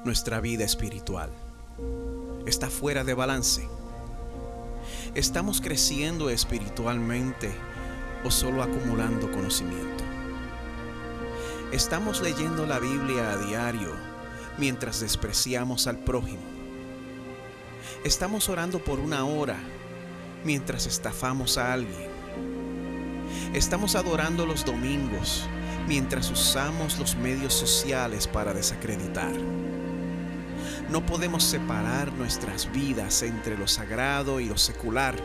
nuestra vida espiritual está fuera de balance? ¿Estamos creciendo espiritualmente o solo acumulando conocimiento? ¿Estamos leyendo la Biblia a diario mientras despreciamos al prójimo? ¿Estamos orando por una hora mientras estafamos a alguien? ¿Estamos adorando los domingos mientras usamos los medios sociales para desacreditar? No podemos separar nuestras vidas entre lo sagrado y lo secular,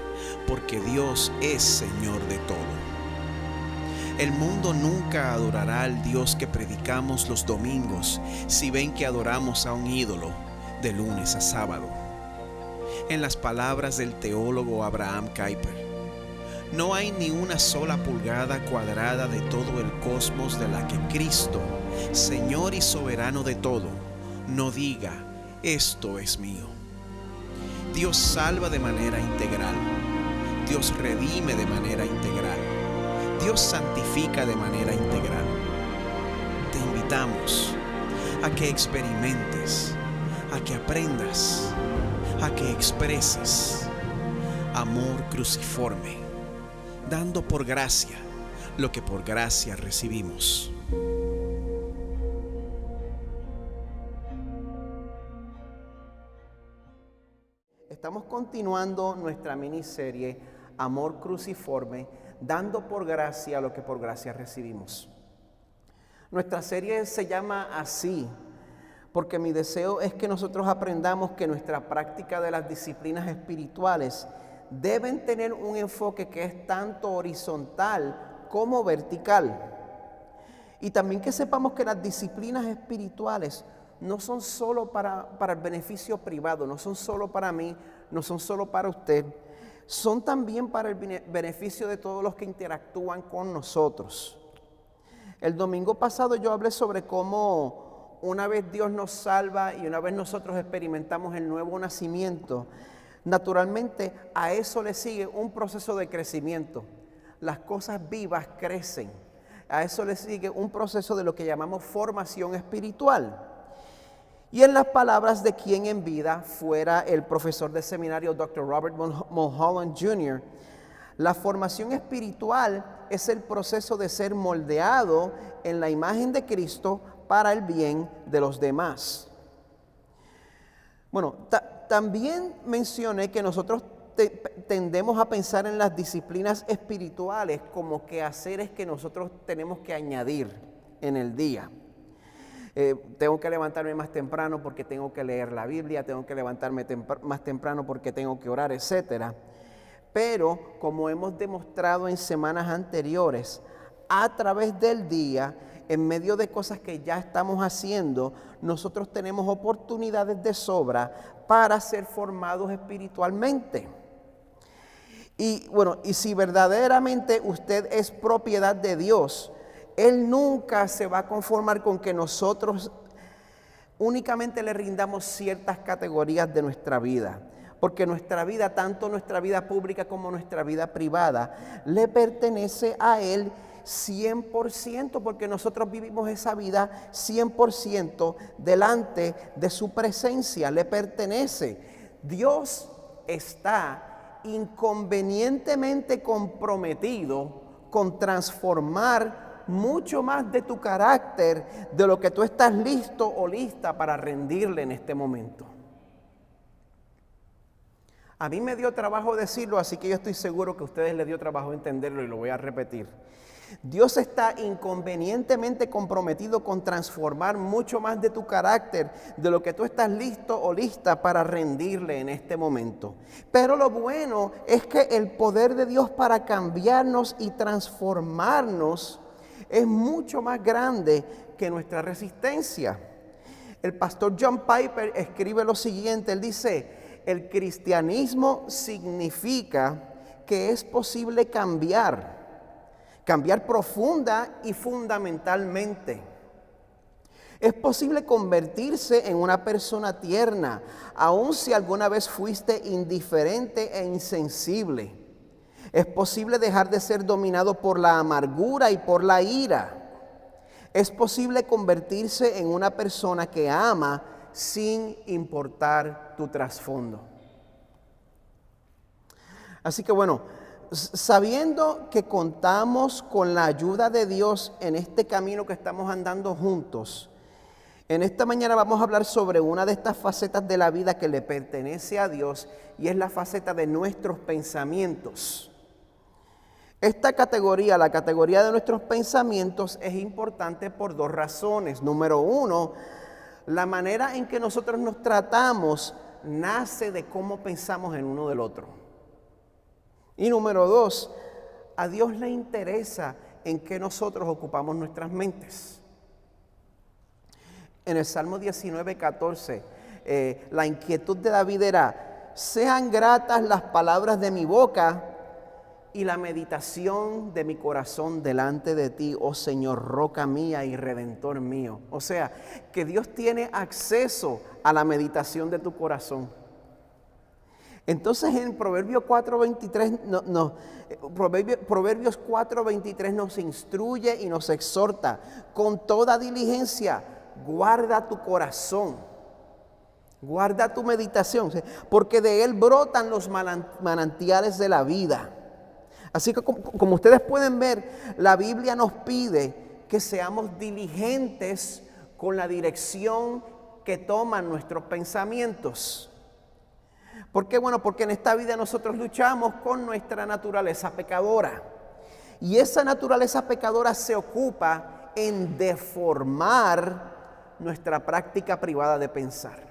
porque Dios es Señor de todo. El mundo nunca adorará al Dios que predicamos los domingos si ven que adoramos a un ídolo de lunes a sábado. En las palabras del teólogo Abraham Kuyper, no hay ni una sola pulgada cuadrada de todo el cosmos de la que Cristo, Señor y soberano de todo, no diga: esto es mío. Dios salva de manera integral. Dios redime de manera integral. Dios santifica de manera integral. Te invitamos a que experimentes, a que aprendas, a que expreses amor cruciforme, dando por gracia lo que por gracia recibimos. Estamos continuando nuestra miniserie Amor Cruciforme, dando por gracia lo que por gracia recibimos. Nuestra serie se llama así porque mi deseo es que nosotros aprendamos que nuestra práctica de las disciplinas espirituales deben tener un enfoque que es tanto horizontal como vertical. Y también que sepamos que las disciplinas espirituales no son solo para el beneficio privado, no son solo para mí, no son solo para usted, son también para el beneficio de todos los que interactúan con nosotros. El domingo pasado yo hablé sobre cómo una vez Dios nos salva y una vez nosotros experimentamos el nuevo nacimiento, naturalmente a eso le sigue un proceso de crecimiento. Las cosas vivas crecen. A eso le sigue un proceso de lo que llamamos formación espiritual. Y en las palabras de quien en vida fuera el profesor de seminario Dr. Robert Mulholland Jr., la formación espiritual es el proceso de ser moldeado en la imagen de Cristo para el bien de los demás. Bueno, también mencioné que nosotros tendemos a pensar en las disciplinas espirituales como quehaceres que nosotros tenemos que añadir en el día. Tengo que levantarme más temprano porque tengo que leer la Biblia, tengo que levantarme más temprano porque tengo que orar, etc. Pero, como hemos demostrado en semanas anteriores, a través del día, en medio de cosas que ya estamos haciendo, nosotros tenemos oportunidades de sobra para ser formados espiritualmente. Y bueno, y si verdaderamente usted es propiedad de Dios, Él nunca se va a conformar con que nosotros únicamente le rindamos ciertas categorías de nuestra vida. Porque nuestra vida, tanto nuestra vida pública como nuestra vida privada, le pertenece a Él 100%, porque nosotros vivimos esa vida 100% delante de su presencia, le pertenece. Dios está inconvenientemente comprometido con transformar mucho más de tu carácter de lo que tú estás listo o lista para rendirle en este momento. A mí me dio trabajo decirlo, así que yo estoy seguro que a ustedes les dio trabajo entenderlo y lo voy a repetir. Dios está inconvenientemente comprometido con transformar mucho más de tu carácter de lo que tú estás listo o lista para rendirle en este momento. Pero lo bueno es que el poder de Dios para cambiarnos y transformarnos es mucho más grande que nuestra resistencia. El pastor John Piper escribe lo siguiente, él dice: el cristianismo significa que es posible cambiar profunda y fundamentalmente. Es posible convertirse en una persona tierna, aun si alguna vez fuiste indiferente e insensible. Es posible dejar de ser dominado por la amargura y por la ira. Es posible convertirse en una persona que ama sin importar tu trasfondo. Así que bueno, sabiendo que contamos con la ayuda de Dios en este camino que estamos andando juntos, en esta mañana vamos a hablar sobre una de estas facetas de la vida que le pertenece a Dios, y es la faceta de nuestros pensamientos. Esta categoría, la categoría de nuestros pensamientos, es importante por dos razones. Número uno, la manera en que nosotros nos tratamos nace de cómo pensamos en uno del otro. Y número dos, a Dios le interesa en qué nosotros ocupamos nuestras mentes. En el Salmo 19:14, la inquietud de David era: sean gratas las palabras de mi boca y la meditación de mi corazón delante de ti, oh Señor, roca mía y redentor mío. O sea, que Dios tiene acceso a la meditación de tu corazón. Entonces en Proverbios 4:23 nos instruye y nos exhorta: con toda diligencia guarda tu corazón, guarda tu meditación, porque de él brotan los manantiales de la vida. Así que como ustedes pueden ver, la Biblia nos pide que seamos diligentes con la dirección que toman nuestros pensamientos. ¿Por qué? Bueno, porque en esta vida nosotros luchamos con nuestra naturaleza pecadora. Y esa naturaleza pecadora se ocupa en deformar nuestra práctica privada de pensar.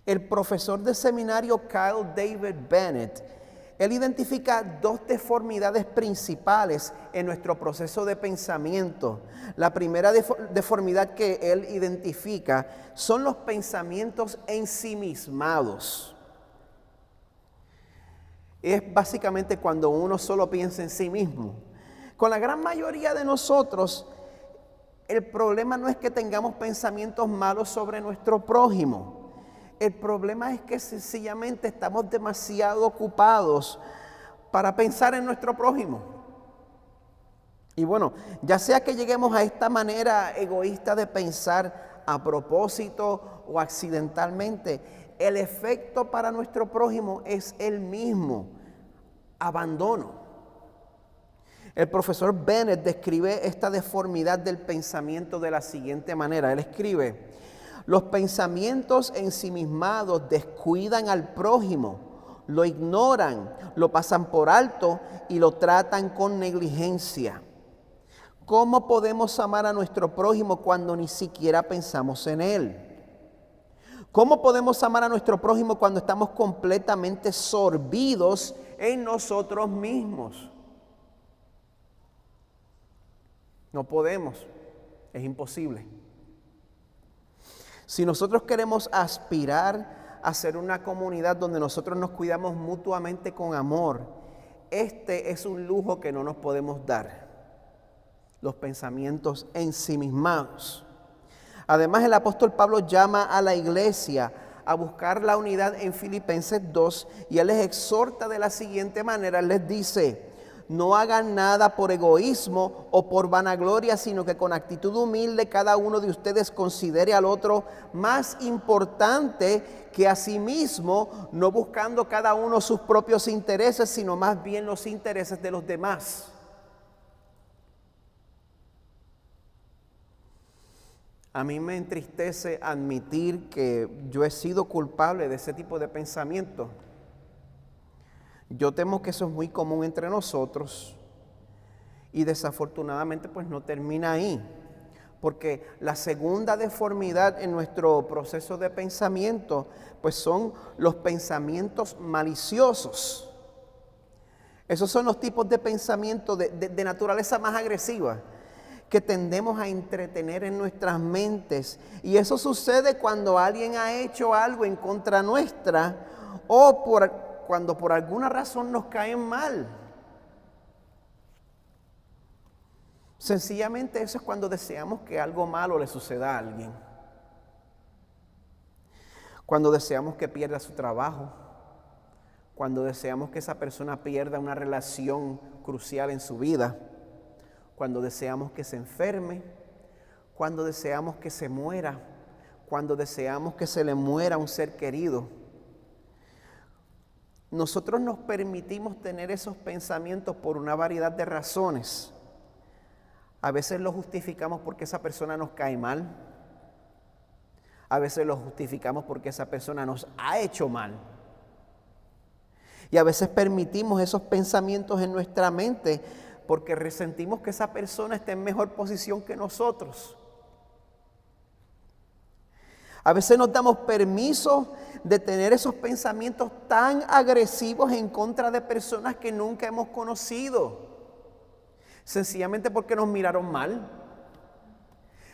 El profesor de seminario Kyle David Bennett, él identifica dos deformidades principales en nuestro proceso de pensamiento. La primera deformidad que él identifica son los pensamientos ensimismados. Es básicamente cuando uno solo piensa en sí mismo. Con la gran mayoría de nosotros, el problema no es que tengamos pensamientos malos sobre nuestro prójimo. El problema es que sencillamente estamos demasiado ocupados para pensar en nuestro prójimo. Y bueno, ya sea que lleguemos a esta manera egoísta de pensar a propósito o accidentalmente, el efecto para nuestro prójimo es el mismo: abandono. El profesor Bennett describe esta deformidad del pensamiento de la siguiente manera. Él escribe: los pensamientos ensimismados descuidan al prójimo, lo ignoran, lo pasan por alto y lo tratan con negligencia. ¿Cómo podemos amar a nuestro prójimo cuando ni siquiera pensamos en él? ¿Cómo podemos amar a nuestro prójimo cuando estamos completamente sorbidos en nosotros mismos? No podemos, es imposible. Si nosotros queremos aspirar a ser una comunidad donde nosotros nos cuidamos mutuamente con amor, este es un lujo que no nos podemos dar: los pensamientos ensimismados. Además, el apóstol Pablo llama a la iglesia a buscar la unidad en Filipenses 2, y él les exhorta de la siguiente manera. Él les dice: no hagan nada por egoísmo o por vanagloria, sino que con actitud humilde cada uno de ustedes considere al otro más importante que a sí mismo, no buscando cada uno sus propios intereses, sino más bien los intereses de los demás. A mí me entristece admitir que yo he sido culpable de ese tipo de pensamiento. Yo temo que eso es muy común entre nosotros, y desafortunadamente pues no termina ahí, porque la segunda deformidad en nuestro proceso de pensamiento pues son los pensamientos maliciosos. Esos son los tipos de pensamiento de naturaleza más agresiva que tendemos a entretener en nuestras mentes, y eso sucede cuando alguien ha hecho algo en contra nuestra o cuando por alguna razón nos caen mal. Sencillamente eso es cuando deseamos que algo malo le suceda a alguien. Cuando deseamos que pierda su trabajo. Cuando deseamos que esa persona pierda una relación crucial en su vida. Cuando deseamos que se enferme. Cuando deseamos que se muera. cuando deseamos que se le muera un ser querido, nosotros nos permitimos tener esos pensamientos por una variedad de razones. A veces lo justificamos porque esa persona nos cae mal. A veces lo justificamos porque esa persona nos ha hecho mal. Y a veces permitimos esos pensamientos en nuestra mente porque resentimos que esa persona esté en mejor posición que nosotros. A veces nos damos permiso de tener esos pensamientos tan agresivos en contra de personas que nunca hemos conocido. Sencillamente porque nos miraron mal.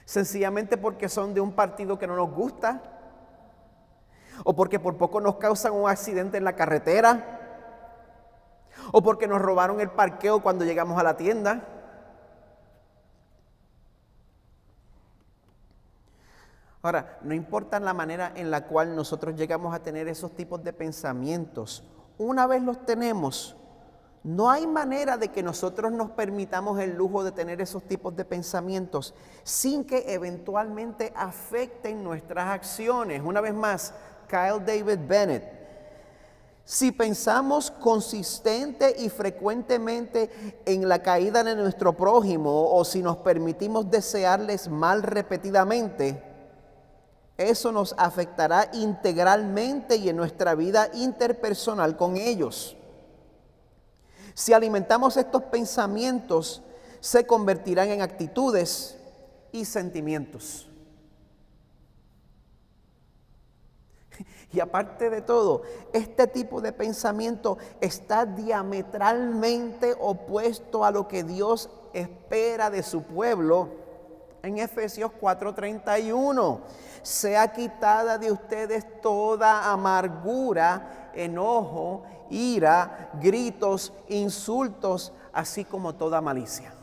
Sencillamente porque son de un partido que no nos gusta. O porque por poco nos causan un accidente en la carretera. O porque nos robaron el parqueo cuando llegamos a la tienda. Ahora, no importa la manera en la cual nosotros llegamos a tener esos tipos de pensamientos. Una vez los tenemos, no hay manera de que nosotros nos permitamos el lujo de tener esos tipos de pensamientos sin que eventualmente afecten nuestras acciones. Una vez más, Kyle David Bennett. Si pensamos consistente y frecuentemente en la caída de nuestro prójimo o si nos permitimos desearles mal repetidamente, eso nos afectará integralmente y en nuestra vida interpersonal con ellos. Si alimentamos estos pensamientos, se convertirán en actitudes y sentimientos. Y aparte de todo, este tipo de pensamiento está diametralmente opuesto a lo que Dios espera de su pueblo. En Efesios 4:31, sea quitada de ustedes toda amargura, enojo, ira, gritos, insultos, así como toda malicia.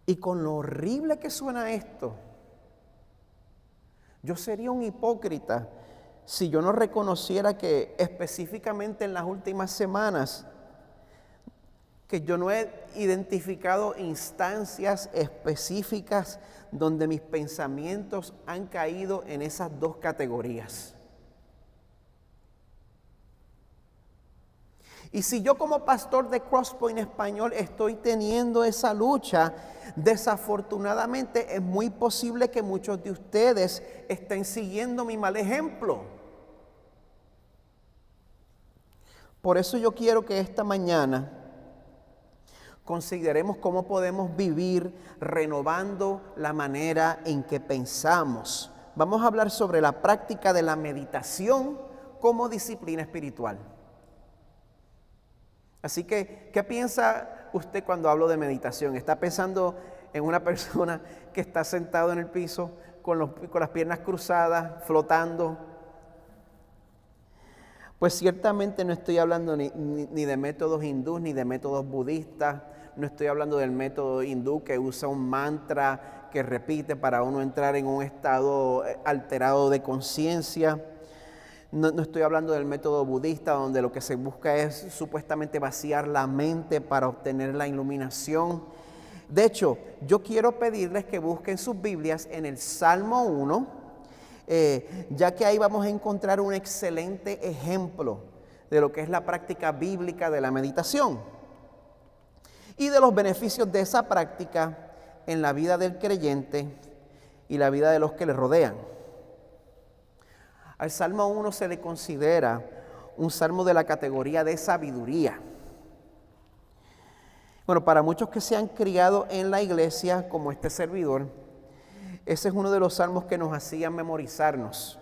Y con lo horrible que suena esto, yo sería un hipócrita si yo no reconociera que específicamente en las últimas semanas que yo no he identificado instancias específicas donde mis pensamientos han caído en esas dos categorías. Y si yo como pastor de Crosspoint Español estoy teniendo esa lucha, desafortunadamente es muy posible que muchos de ustedes estén siguiendo mi mal ejemplo. Por eso yo quiero que esta mañana consideremos cómo podemos vivir renovando la manera en que pensamos. Vamos a hablar sobre la práctica de la meditación como disciplina espiritual. Así que, ¿qué piensa usted cuando hablo de meditación? ¿Está pensando en una persona que está sentado en el piso con las piernas cruzadas, flotando? Pues ciertamente no estoy hablando ni de métodos hindús ni de métodos budistas. No estoy hablando del método hindú que usa un mantra que repite para uno entrar en un estado alterado de conciencia. No estoy hablando del método budista donde lo que se busca es supuestamente vaciar la mente para obtener la iluminación. De hecho, yo quiero pedirles que busquen sus Biblias en el Salmo 1, ya que ahí vamos a encontrar un excelente ejemplo de lo que es la práctica bíblica de la meditación y de los beneficios de esa práctica en la vida del creyente y la vida de los que le rodean. Al Salmo 1 se le considera un salmo de la categoría de sabiduría. Bueno, para muchos que se han criado en la iglesia, como este servidor, ese es uno de los salmos que nos hacían memorizarnos.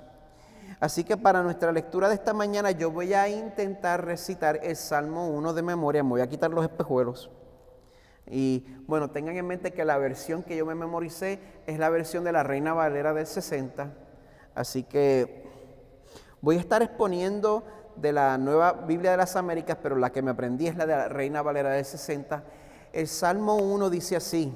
Así que para nuestra lectura de esta mañana yo voy a intentar recitar el Salmo 1 de memoria. Me voy a quitar los espejuelos. Y bueno, tengan en mente que la versión que yo me memoricé es la versión de la Reina Valera del 60. Así que voy a estar exponiendo de la Nueva Biblia de las Américas, pero la que me aprendí es la de la Reina Valera del 60. El Salmo 1 dice así: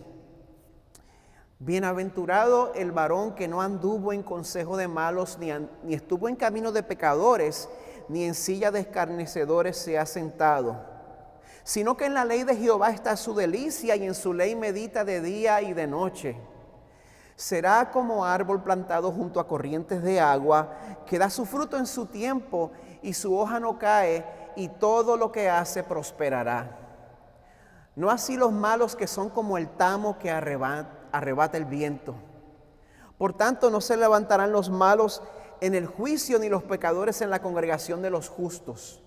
bienaventurado el varón que no anduvo en consejo de malos, ni estuvo en camino de pecadores, ni en silla de escarnecedores se ha sentado, sino que en la ley de Jehová está su delicia y en su ley medita de día y de noche. Será como árbol plantado junto a corrientes de agua, que da su fruto en su tiempo y su hoja no cae, y todo lo que hace prosperará. No así los malos, que son como el tamo que arrebata el viento. Por tanto, no se levantarán los malos en el juicio, ni los pecadores en la congregación de los justos.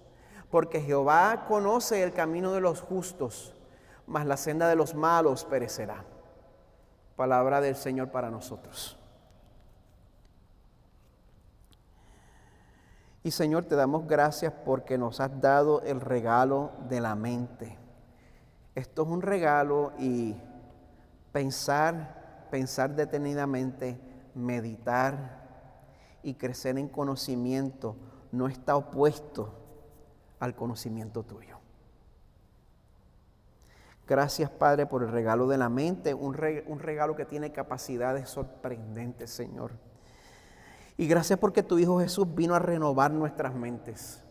Porque Jehová conoce el camino de los justos, mas la senda de los malos perecerá. Palabra del Señor para nosotros. Y Señor, te damos gracias porque nos has dado el regalo de la mente. Esto es un regalo, y pensar detenidamente, meditar y crecer en conocimiento no está opuesto al conocimiento tuyo. Gracias, Padre, por el regalo de la mente, un regalo que tiene capacidades sorprendentes, Señor. Y gracias porque tu Hijo Jesús vino a renovar nuestras mentes.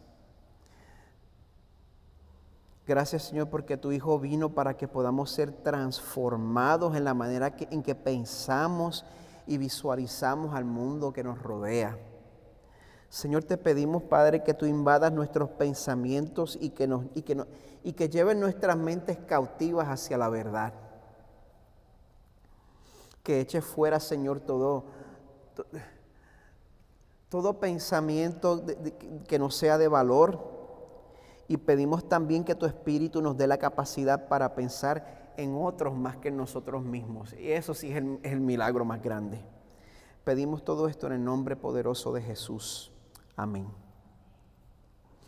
Gracias, Señor, porque tu Hijo vino para que podamos ser transformados en la manera en que pensamos y visualizamos al mundo que nos rodea. Señor, te pedimos, Padre, que tú invadas nuestros pensamientos y que lleven nuestras mentes cautivas hacia la verdad. Que eches fuera, Señor, todo pensamiento que no sea de valor. Y pedimos también que tu Espíritu nos dé la capacidad para pensar en otros más que en nosotros mismos. Y eso sí es el milagro más grande. Pedimos todo esto en el nombre poderoso de Jesús. Amén.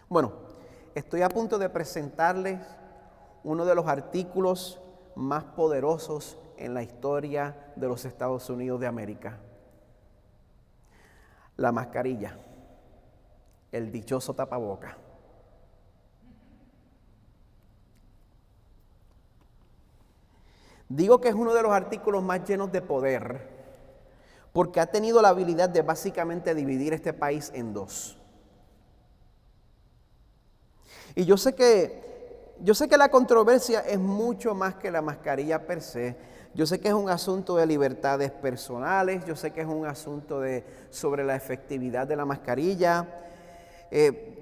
Bueno, estoy a punto de presentarles uno de los artículos más poderosos en la historia de los Estados Unidos de América. La mascarilla, el dichoso tapaboca. Digo que es uno de los artículos más llenos de poder, porque ha tenido la habilidad de básicamente dividir este país en dos. Y yo sé que la controversia es mucho más que la mascarilla per se. Yo sé que es un asunto de libertades personales, yo sé que es un asunto sobre la efectividad de la mascarilla.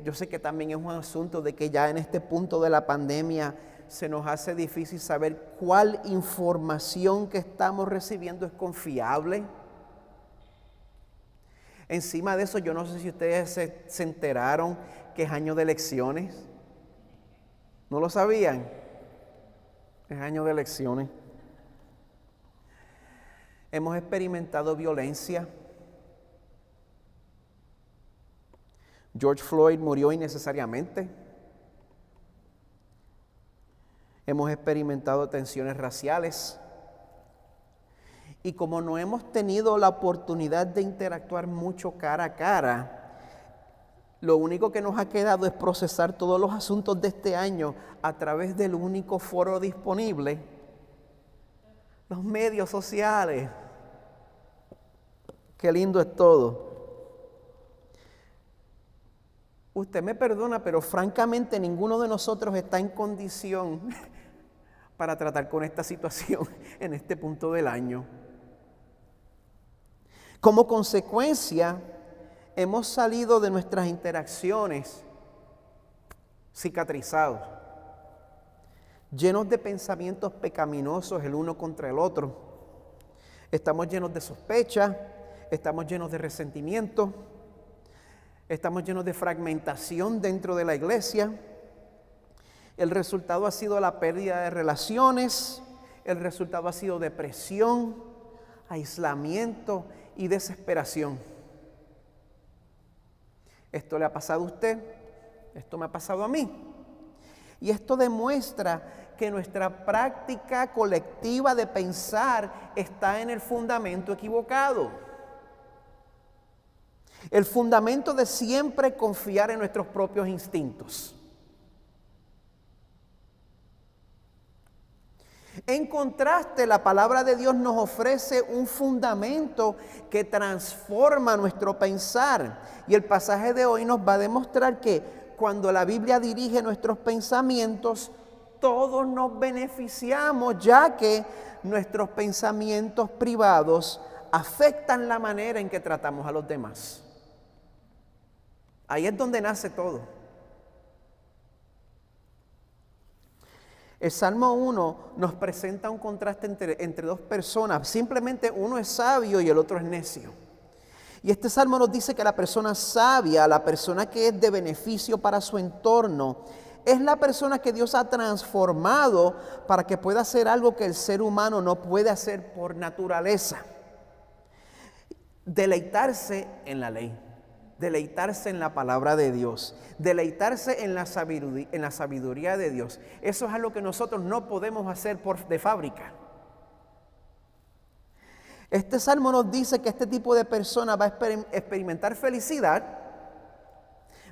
Yo sé que también es un asunto de que ya en este punto de la pandemia se nos hace difícil saber cuál información que estamos recibiendo es confiable. Encima de eso, yo no sé si ustedes se enteraron que es año de elecciones. ¿No lo sabían? Es año de elecciones. Hemos experimentado violencia. George Floyd murió innecesariamente. Hemos experimentado tensiones raciales. Y como no hemos tenido la oportunidad de interactuar mucho cara a cara, lo único que nos ha quedado es procesar todos los asuntos de este año a través del único foro disponible, los medios sociales. Qué lindo es todo. Usted me perdona, pero francamente ninguno de nosotros está en condición para tratar con esta situación en este punto del año. Como consecuencia, hemos salido de nuestras interacciones cicatrizados, llenos de pensamientos pecaminosos el uno contra el otro. Estamos llenos de sospecha, estamos llenos de resentimiento, estamos llenos de fragmentación dentro de la iglesia. El resultado ha sido la pérdida de relaciones, el resultado ha sido depresión, aislamiento y desesperación. Esto le ha pasado a usted, esto me ha pasado a mí. Y esto demuestra que nuestra práctica colectiva de pensar está en el fundamento equivocado. El fundamento de siempre confiar en nuestros propios instintos. En contraste, la palabra de Dios nos ofrece un fundamento que transforma nuestro pensar. Y el pasaje de hoy nos va a demostrar que cuando la Biblia dirige nuestros pensamientos, todos nos beneficiamos, ya que nuestros pensamientos privados afectan la manera en que tratamos a los demás. Ahí es donde nace todo. El Salmo 1 nos presenta un contraste entre dos personas. Simplemente uno es sabio y el otro es necio. Y este Salmo nos dice que la persona sabia, la persona que es de beneficio para su entorno, es la persona que Dios ha transformado para que pueda hacer algo que el ser humano no puede hacer por naturaleza. Deleitarse en la ley, deleitarse en la palabra de Dios, deleitarse en la sabiduría de Dios. Eso es algo que nosotros no podemos hacer de fábrica. Este salmo nos dice que este tipo de persona va a experimentar felicidad,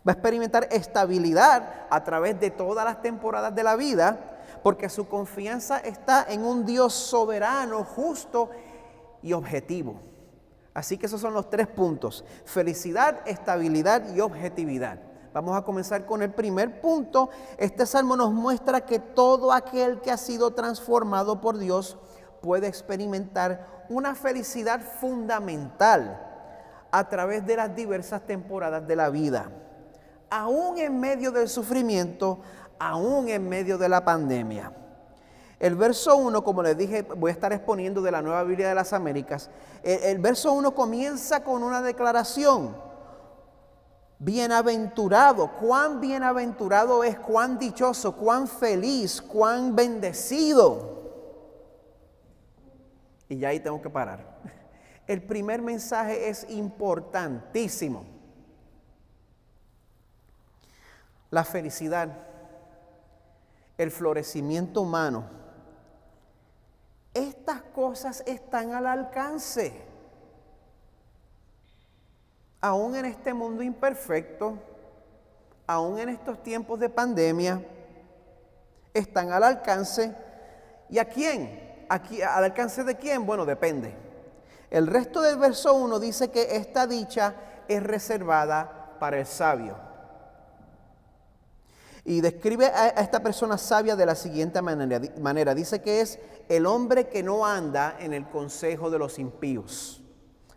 va a experimentar estabilidad a través de todas las temporadas de la vida, porque su confianza está en un Dios soberano, justo y objetivo. Así que esos son los 3 puntos: felicidad, estabilidad y objetividad. Vamos a comenzar con el primer punto. Este salmo nos muestra que todo aquel que ha sido transformado por Dios puede experimentar una felicidad fundamental a través de las diversas temporadas de la vida. Aún en medio del sufrimiento, aún en medio de la pandemia. El verso 1, como les dije, voy a estar exponiendo de la Nueva Biblia de las Américas. El verso 1 comienza con una declaración. Bienaventurado, cuán bienaventurado es, cuán dichoso, cuán feliz, cuán bendecido. Y ya ahí tengo que parar. El primer mensaje es importantísimo. La felicidad, el florecimiento humano, estas cosas están al alcance. Aún en este mundo imperfecto, aún en estos tiempos de pandemia, están al alcance. ¿Y a quién? ¿Al alcance de quién? Bueno, depende. El resto del verso 1 dice que esta dicha es reservada para el sabio. Y describe a esta persona sabia de la siguiente manera. Dice que es el hombre que no anda en el consejo de los impíos.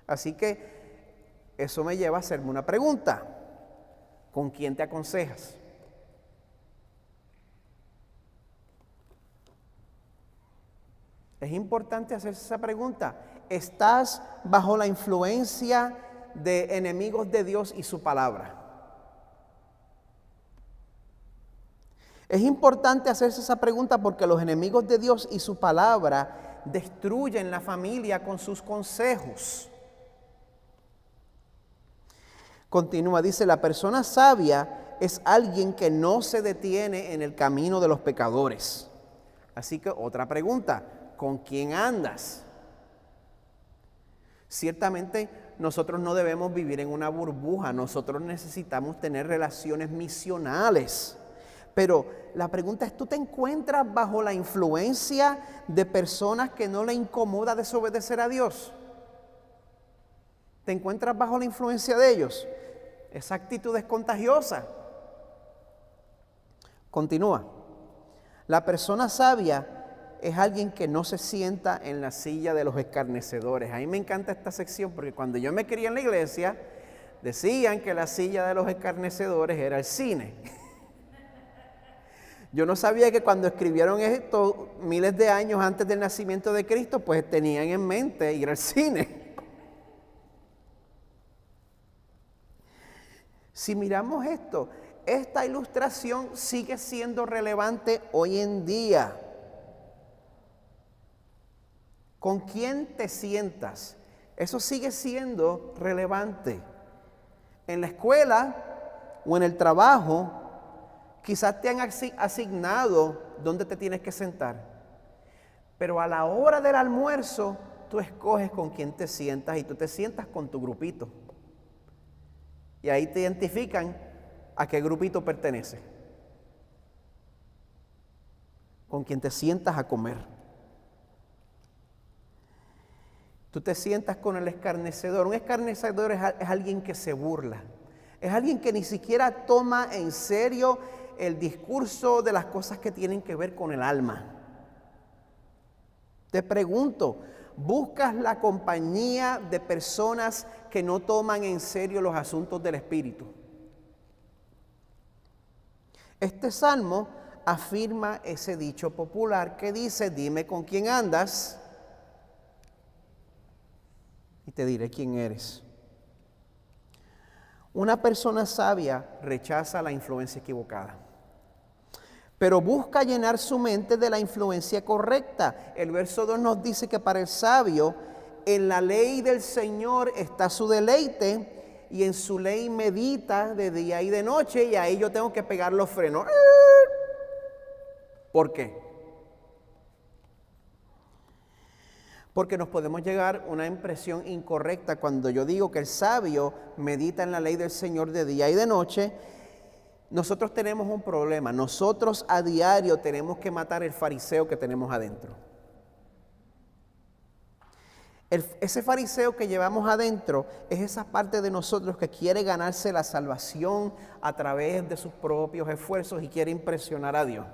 Así que eso me lleva a hacerme una pregunta. ¿Con quién te aconsejas? Es importante hacerse esa pregunta. ¿Estás bajo la influencia de enemigos de Dios y su palabra? Es importante hacerse esa pregunta porque los enemigos de Dios y su palabra destruyen la familia con sus consejos. Continúa, dice, la persona sabia es alguien que no se detiene en el camino de los pecadores. Así que otra pregunta, ¿con quién andas? Ciertamente nosotros no debemos vivir en una burbuja, nosotros necesitamos tener relaciones misionales. Pero la pregunta es, ¿tú te encuentras bajo la influencia de personas que no le incomoda desobedecer a Dios? ¿Te encuentras bajo la influencia de ellos? Esa actitud es contagiosa. Continúa. La persona sabia es alguien que no se sienta en la silla de los escarnecedores. A mí me encanta esta sección porque cuando yo me crié en la iglesia, decían que la silla de los escarnecedores era el cine. Yo no sabía que cuando escribieron esto miles de años antes del nacimiento de Cristo, pues tenían en mente ir al cine. Si miramos esto, esta ilustración sigue siendo relevante hoy en día. ¿Con quién te sientas? Eso sigue siendo relevante. En la escuela o en el trabajo, quizás te han asignado dónde te tienes que sentar. Pero a la hora del almuerzo, tú escoges con quién te sientas y tú te sientas con tu grupito. Y ahí te identifican a qué grupito pertenece. Con quién te sientas a comer. Tú te sientas con el escarnecedor. Un escarnecedor es alguien que se burla. Es alguien que ni siquiera toma en serio el discurso de las cosas que tienen que ver con el alma. Te pregunto, ¿buscas la compañía de personas que no toman en serio los asuntos del espíritu? Este salmo afirma ese dicho popular que dice: dime con quién andas y te diré quién eres. Una persona sabia rechaza la influencia equivocada, pero busca llenar su mente de la influencia correcta. El verso 2 nos dice que para el sabio, en la ley del Señor está su deleite, y en su ley medita de día y de noche, y ahí yo tengo que pegar los frenos. ¿Por qué? Porque nos podemos llegar a una impresión incorrecta cuando yo digo que el sabio medita en la ley del Señor de día y de noche. Nosotros tenemos un problema. Nosotros a diario tenemos que matar el fariseo que tenemos adentro. Ese fariseo que llevamos adentro es esa parte de nosotros que quiere ganarse la salvación a través de sus propios esfuerzos y quiere impresionar a Dios.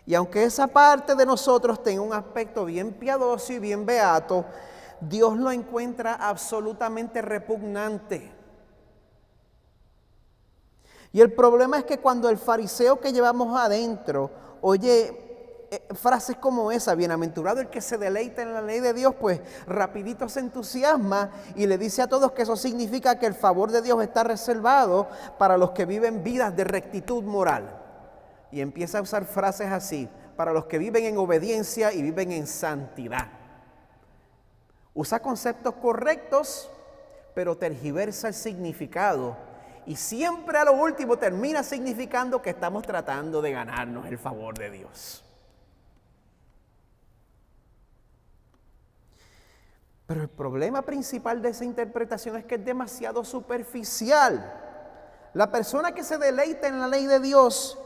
Y aunque esa parte de nosotros tenga un aspecto bien piadoso y bien beato, Dios lo encuentra absolutamente repugnante. Y el problema es que cuando el fariseo que llevamos adentro oye frases como esa: bienaventurado el que se deleita en la ley de Dios, pues rapidito se entusiasma y le dice a todos que eso significa que el favor de Dios está reservado para los que viven vidas de rectitud moral. Y empieza a usar frases así: para los que viven en obediencia y viven en santidad. Usa conceptos correctos, pero tergiversa el significado. Y siempre a lo último termina significando que estamos tratando de ganarnos el favor de Dios. Pero el problema principal de esa interpretación es que es demasiado superficial. La persona que se deleita en la ley de Dios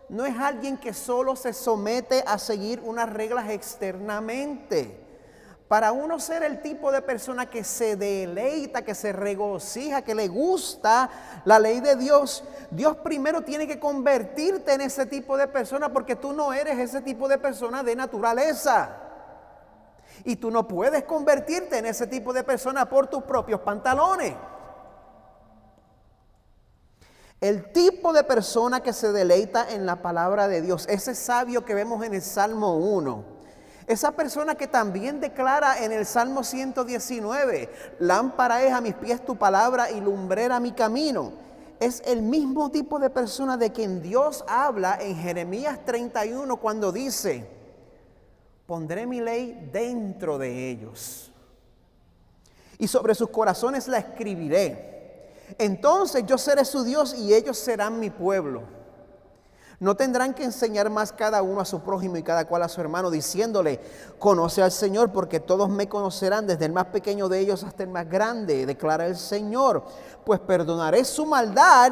no es alguien que solo se somete a seguir unas reglas externamente. Para uno ser el tipo de persona que se deleita, que se regocija, que le gusta la ley de Dios, Dios primero tiene que convertirte en ese tipo de persona, porque tú no eres ese tipo de persona de naturaleza. Y tú no puedes convertirte en ese tipo de persona por tus propios pantalones. El tipo de persona que se deleita en la palabra de Dios, ese sabio que vemos en el Salmo 1, esa persona que también declara en el Salmo 119, lámpara es a mis pies tu palabra y lumbrera mi camino, es el mismo tipo de persona de quien Dios habla en Jeremías 31 cuando dice: pondré mi ley dentro de ellos y sobre sus corazones la escribiré. Entonces yo seré su Dios y ellos serán mi pueblo. No tendrán que enseñar más cada uno a su prójimo y cada cual a su hermano, diciéndole: conoce al Señor, porque todos me conocerán, desde el más pequeño de ellos hasta el más grande, declara el Señor. Pues perdonaré su maldad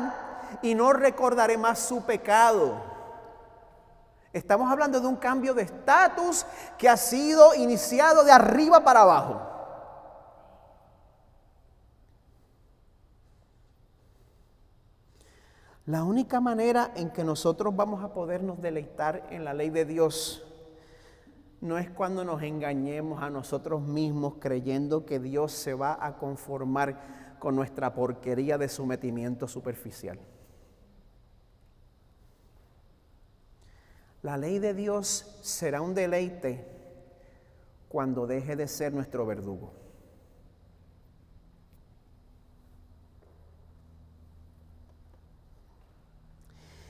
y no recordaré más su pecado. Estamos hablando de un cambio de estatus que ha sido iniciado de arriba para abajo. La única manera en que nosotros vamos a podernos deleitar en la ley de Dios no es cuando nos engañemos a nosotros mismos creyendo que Dios se va a conformar con nuestra porquería de sometimiento superficial. La ley de Dios será un deleite cuando deje de ser nuestro verdugo.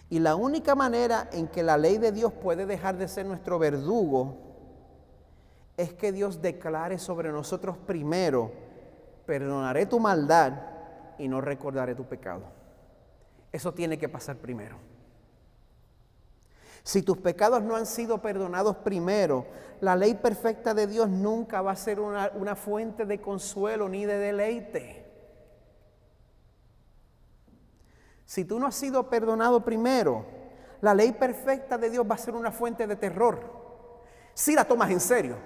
Y la única manera en que la ley de Dios puede dejar de ser nuestro verdugo es que Dios declare sobre nosotros primero: perdonaré tu maldad y no recordaré tu pecado. Eso tiene que pasar primero. Si tus pecados no han sido perdonados primero, la ley perfecta de Dios nunca va a ser una fuente de consuelo ni de deleite. Si tú no has sido perdonado primero, la ley perfecta de Dios va a ser una fuente de terror, si la tomas en serio.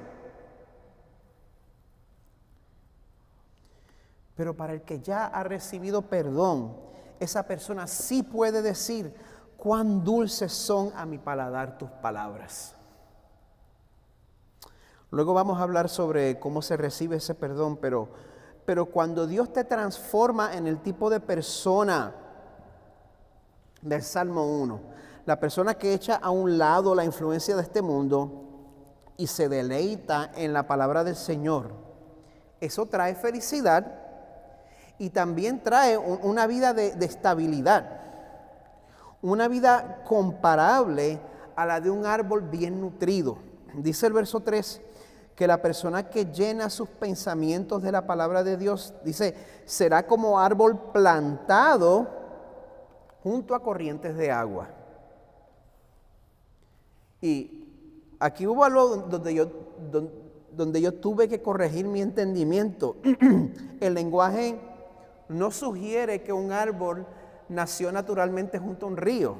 Pero para el que ya ha recibido perdón, esa persona sí puede decir: cuán dulces son a mi paladar tus palabras. Luego vamos a hablar sobre cómo se recibe ese perdón, pero cuando Dios te transforma en el tipo de persona del Salmo 1, la persona que echa a un lado la influencia de este mundo y se deleita en la palabra del Señor, eso trae felicidad y también trae una vida de estabilidad, una vida comparable a la de un árbol bien nutrido. Dice el verso 3 que la persona que llena sus pensamientos de la palabra de Dios, dice, será como árbol plantado junto a corrientes de agua. Y aquí hubo algo donde yo tuve que corregir mi entendimiento. El lenguaje no sugiere que un árbol nació naturalmente junto a un río.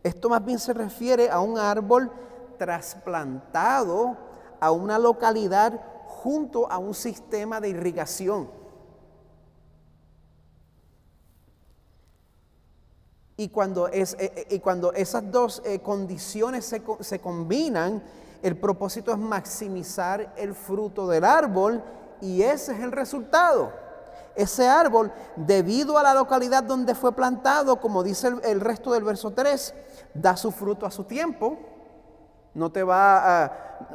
Esto más bien se refiere a un árbol trasplantado a una localidad junto a un sistema de irrigación. Y cuando esas dos condiciones se combinan, el propósito es maximizar el fruto del árbol y ese es el resultado. Ese árbol, debido a la localidad donde fue plantado, como dice el resto del verso 3, da su fruto a su tiempo, no te va a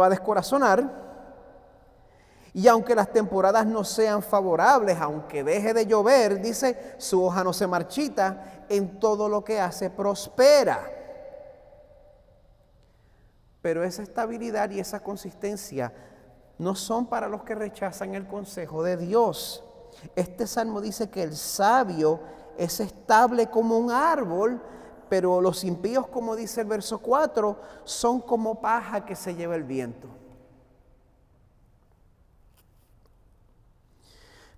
descorazonar. Y aunque las temporadas no sean favorables, aunque deje de llover, dice, su hoja no se marchita, en todo lo que hace prospera. Pero esa estabilidad y esa consistencia no son para los que rechazan el consejo de Dios. Este salmo dice que el sabio es estable como un árbol, pero los impíos, como dice el verso 4, son como paja que se lleva el viento.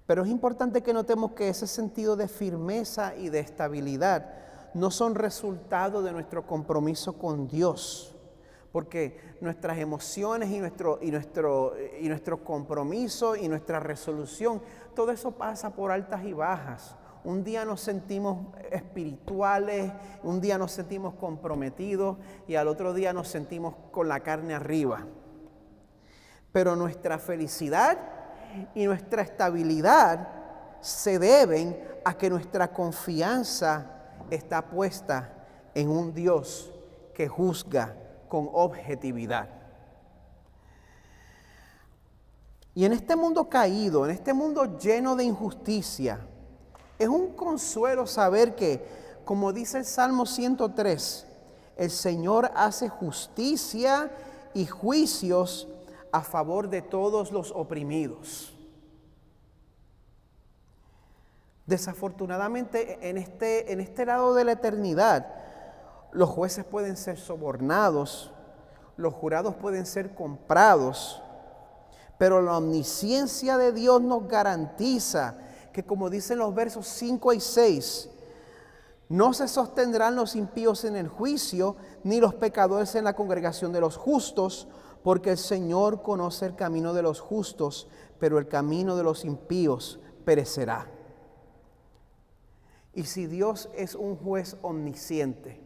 Pero es importante que notemos que ese sentido de firmeza y de estabilidad no son resultado de nuestro compromiso con Dios, porque nuestras emociones y nuestro compromiso y nuestra resolución, todo eso pasa por altas y bajas. Un día nos sentimos espirituales, un día nos sentimos comprometidos y al otro día nos sentimos con la carne arriba. Pero nuestra felicidad y nuestra estabilidad se deben a que nuestra confianza está puesta en un Dios que juzga con objetividad. Y en este mundo caído, en este mundo lleno de injusticia, es un consuelo saber que, como dice el Salmo 103, el Señor hace justicia y juicios a favor de todos los oprimidos. Desafortunadamente, en este lado de la eternidad, los jueces pueden ser sobornados, los jurados pueden ser comprados, pero la omnisciencia de Dios nos garantiza que, como dicen los versos 5 y 6, no se sostendrán los impíos en el juicio, ni los pecadores en la congregación de los justos, porque el Señor conoce el camino de los justos, pero el camino de los impíos perecerá. Y si Dios es un juez omnisciente,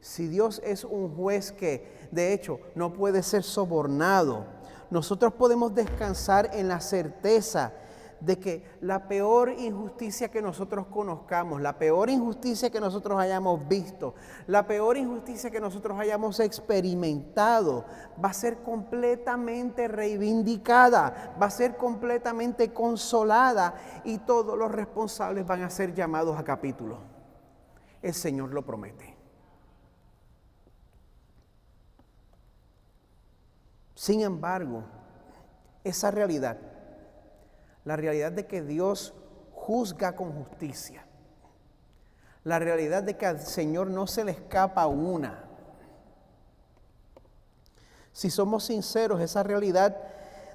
si Dios es un juez que, de hecho, no puede ser sobornado, nosotros podemos descansar en la certeza de que la peor injusticia que nosotros conozcamos, la peor injusticia que nosotros hayamos visto, la peor injusticia que nosotros hayamos experimentado, va a ser completamente reivindicada, va a ser completamente consolada y todos los responsables van a ser llamados a capítulo. El Señor lo promete. Sin embargo, esa realidad, la realidad de que Dios juzga con justicia, la realidad de que al Señor no se le escapa una. Si somos sinceros, esa realidad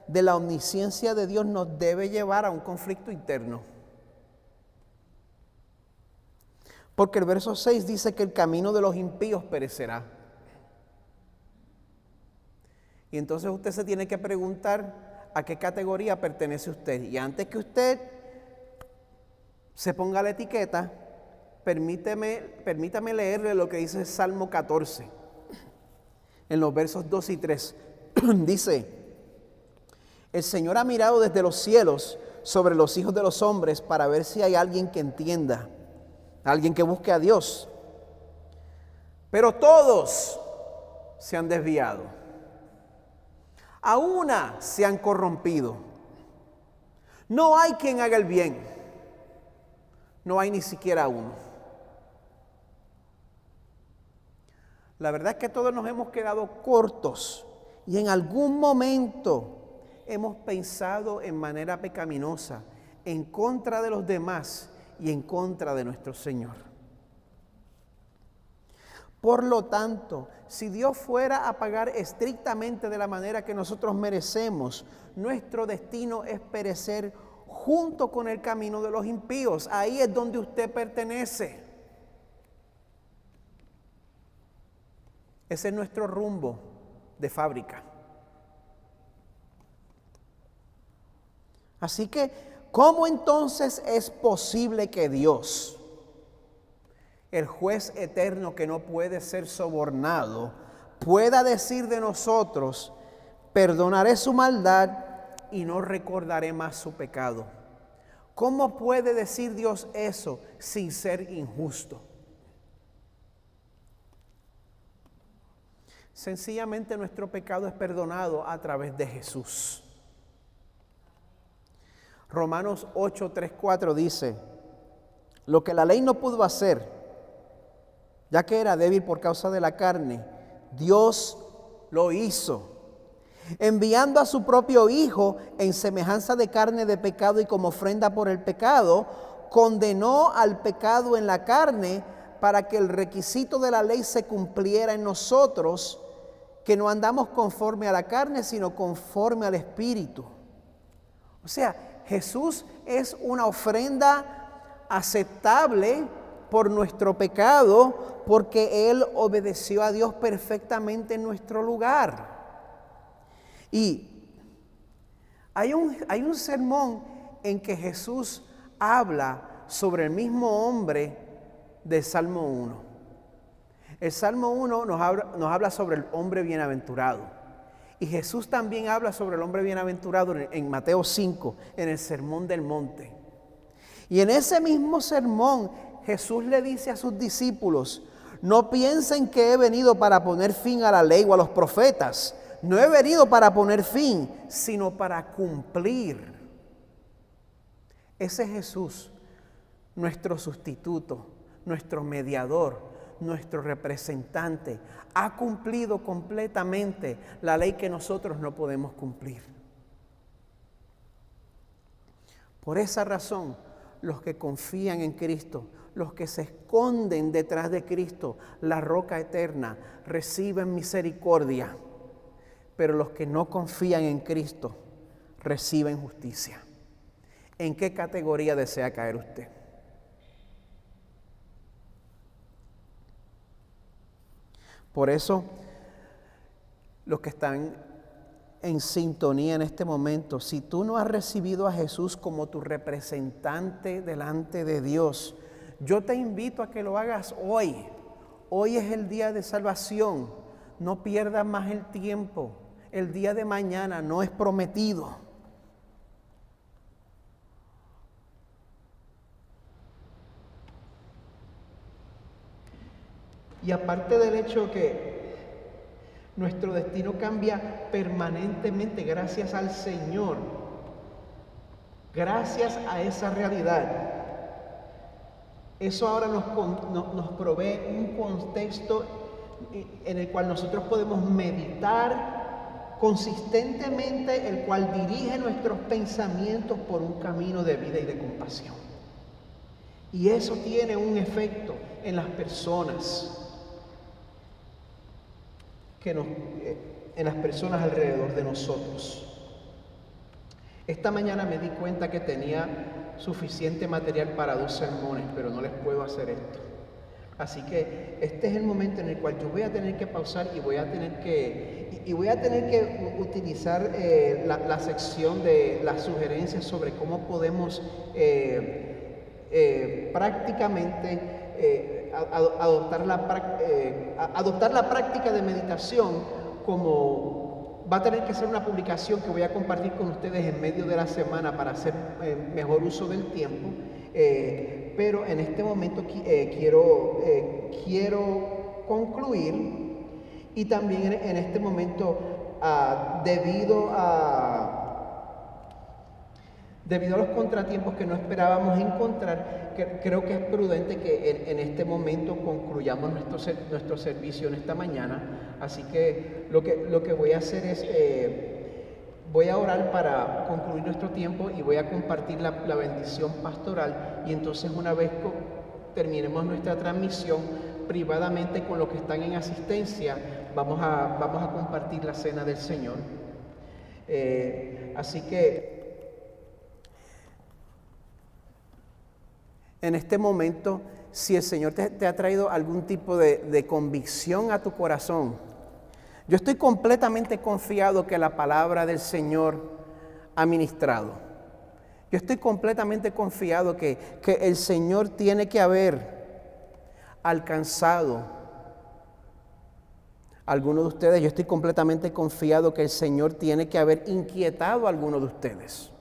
de la omnisciencia de Dios nos debe llevar a un conflicto interno. Porque el verso 6 dice que el camino de los impíos perecerá. Y entonces usted se tiene que preguntar a qué categoría pertenece usted. Y antes que usted se ponga la etiqueta, permítame leerle lo que dice el Salmo 14, en los versos 2 y 3. Dice: el Señor ha mirado desde los cielos sobre los hijos de los hombres para ver si hay alguien que entienda, alguien que busque a Dios. Pero todos se han desviado, a una se han corrompido. No hay quien haga el bien, no hay ni siquiera uno. La verdad es que todos nos hemos quedado cortos y en algún momento hemos pensado en manera pecaminosa, en contra de los demás y en contra de nuestro Señor. Por lo tanto, si Dios fuera a pagar estrictamente de la manera que nosotros merecemos, nuestro destino es perecer junto con el camino de los impíos. Ahí es donde usted pertenece. Ese es nuestro rumbo de fábrica. Así que, ¿cómo entonces es posible que Dios, el juez eterno que no puede ser sobornado, pueda decir de nosotros: perdonaré su maldad y no recordaré más su pecado? ¿Cómo puede decir Dios eso sin ser injusto? Sencillamente nuestro pecado es perdonado a través de Jesús. Romanos 8, 3, 4 dice: lo que la ley no pudo hacer, ya que era débil por causa de la carne, Dios lo hizo, enviando a su propio Hijo en semejanza de carne de pecado, y como ofrenda por el pecado, condenó al pecado en la carne, para que el requisito de la ley se cumpliera en nosotros, que no andamos conforme a la carne, sino conforme al Espíritu. O sea, Jesús es una ofrenda aceptable por nuestro pecado, porque Él obedeció a Dios perfectamente en nuestro lugar. Y hay un sermón en que Jesús habla sobre el mismo hombre del Salmo 1. El Salmo 1 nos habla sobre el hombre bienaventurado. Y Jesús también habla sobre el hombre bienaventurado en Mateo 5, en el Sermón del Monte. Y en ese mismo sermón, Jesús le dice a sus discípulos: no piensen que he venido para poner fin a la ley o a los profetas. No he venido para poner fin, sino para cumplir. Ese es Jesús, nuestro sustituto, nuestro mediador, nuestro representante. Ha cumplido completamente la ley que nosotros no podemos cumplir. Por esa razón, los que confían en Cristo, los que se esconden detrás de Cristo, la roca eterna, reciben misericordia. Pero los que no confían en Cristo, reciben justicia. ¿En qué categoría desea caer usted? Por eso, los que están en sintonía en este momento, si tú no has recibido a Jesús como tu representante delante de Dios, yo te invito a que lo hagas hoy. Hoy es el día de salvación. No pierdas más el tiempo. El día de mañana no es prometido. Y aparte del hecho que nuestro destino cambia permanentemente gracias al Señor, gracias a esa realidad, eso ahora nos provee un contexto en el cual nosotros podemos meditar consistentemente, el cual dirige nuestros pensamientos por un camino de vida y de compasión. Y eso tiene un efecto en las personas, en las personas alrededor de nosotros. Esta mañana me di cuenta que tenía suficiente material para 2 sermones, pero no les puedo hacer esto. Así que este es el momento en el cual yo voy a tener que pausar y voy a tener que utilizar la sección de las sugerencias sobre cómo podemos adoptar la práctica de meditación como va a tener que ser una publicación que voy a compartir con ustedes en medio de la semana para hacer mejor uso del tiempo. Pero en este momento quiero concluir, y también en este momento debido a los contratiempos que no esperábamos encontrar, creo que es prudente que en este momento concluyamos nuestro servicio en esta mañana. Así que lo que voy a hacer es, voy a orar para concluir nuestro tiempo y voy a compartir la bendición pastoral. Y entonces, una vez terminemos nuestra transmisión, privadamente con los que están en asistencia, vamos a compartir la cena del Señor. Así que en este momento, si el Señor te ha traído algún tipo de convicción a tu corazón, yo estoy completamente confiado que la palabra del Señor ha ministrado. Yo estoy completamente confiado que el Señor tiene que haber alcanzado a alguno de ustedes. Yo estoy completamente confiado que el Señor tiene que haber inquietado a alguno de ustedes.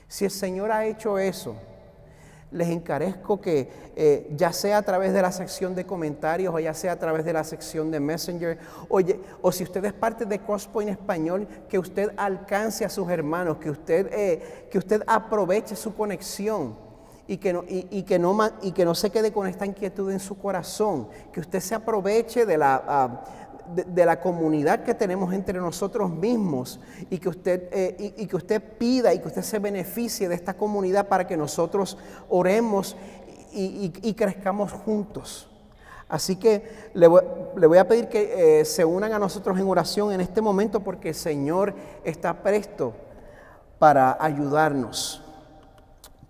Si el Señor ha hecho eso, les encarezco que ya sea a través de la sección de comentarios o ya sea a través de la sección de Messenger, o si usted es parte de Crosspoint Español, que usted alcance a sus hermanos, que usted aproveche su conexión y que no se quede con esta inquietud en su corazón, que usted se aproveche de la comunidad que tenemos entre nosotros mismos y que usted pida y que usted se beneficie de esta comunidad para que nosotros oremos y crezcamos juntos. Así que le voy a pedir que se unan a nosotros en oración en este momento, porque el Señor está presto para ayudarnos.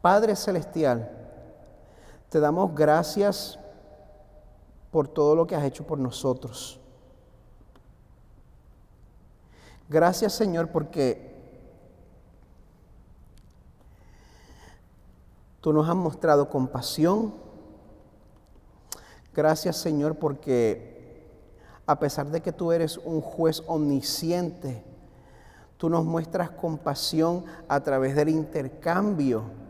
Padre Celestial, te damos gracias por todo lo que has hecho por nosotros. Gracias, Señor, porque tú nos has mostrado compasión. Gracias, Señor, porque a pesar de que tú eres un juez omnisciente, tú nos muestras compasión a través del intercambio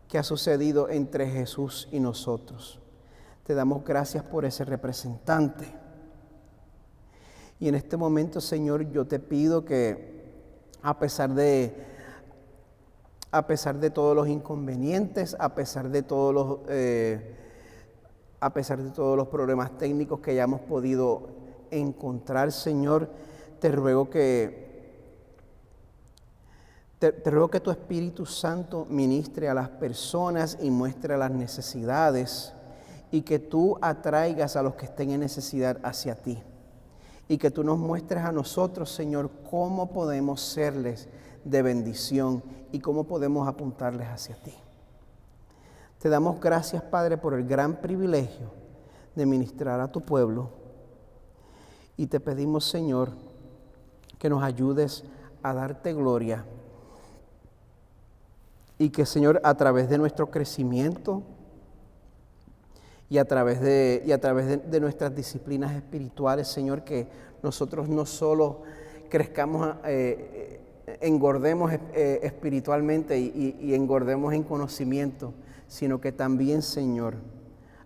que ha sucedido entre Jesús y nosotros. Te damos gracias por ese representante. Y en este momento, Señor, yo te pido que a pesar de todos los inconvenientes, a pesar de todos los problemas técnicos que hayamos podido encontrar, Señor, te ruego que tu Espíritu Santo ministre a las personas y muestre las necesidades, y que tú atraigas a los que estén en necesidad hacia ti. Y que tú nos muestres a nosotros, Señor, cómo podemos serles de bendición y cómo podemos apuntarles hacia ti. Te damos gracias, Padre, por el gran privilegio de ministrar a tu pueblo. Y te pedimos, Señor, que nos ayudes a darte gloria. Y que, Señor, a través de nuestro crecimiento y a través de nuestras disciplinas espirituales, Señor, que nosotros no solo crezcamos, engordemos espiritualmente y engordemos en conocimiento, sino que también, Señor,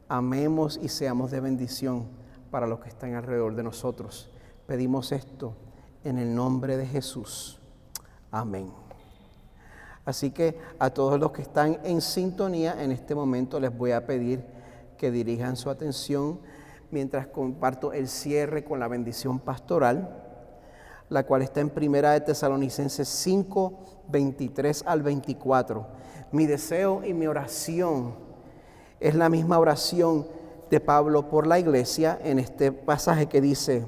amemos y seamos de bendición para los que están alrededor de nosotros. Pedimos esto en el nombre de Jesús. Amén. Así que a todos los que están en sintonía en este momento les voy a pedir que dirijan su atención mientras comparto el cierre con la bendición pastoral, la cual está en Primera de Tesalonicenses 5, 23 al 24. Mi deseo y mi oración es la misma oración de Pablo por la iglesia en este pasaje que dice: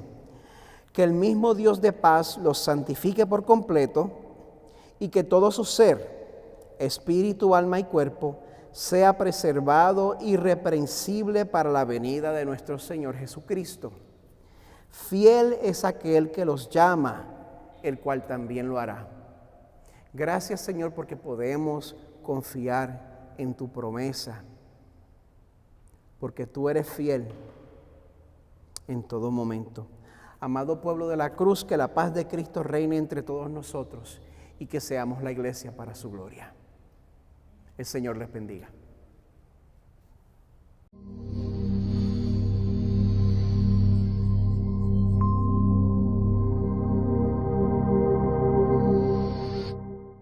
que el mismo Dios de paz los santifique por completo, y que todo su ser, espíritu, alma y cuerpo, sea preservado irreprensible para la venida de nuestro Señor Jesucristo. Fiel es aquel que los llama, el cual también lo hará. Gracias, Señor, porque podemos confiar en tu promesa, porque tú eres fiel en todo momento. Amado pueblo de la cruz, que la paz de Cristo reine entre todos nosotros y que seamos la iglesia para su gloria. El Señor les bendiga.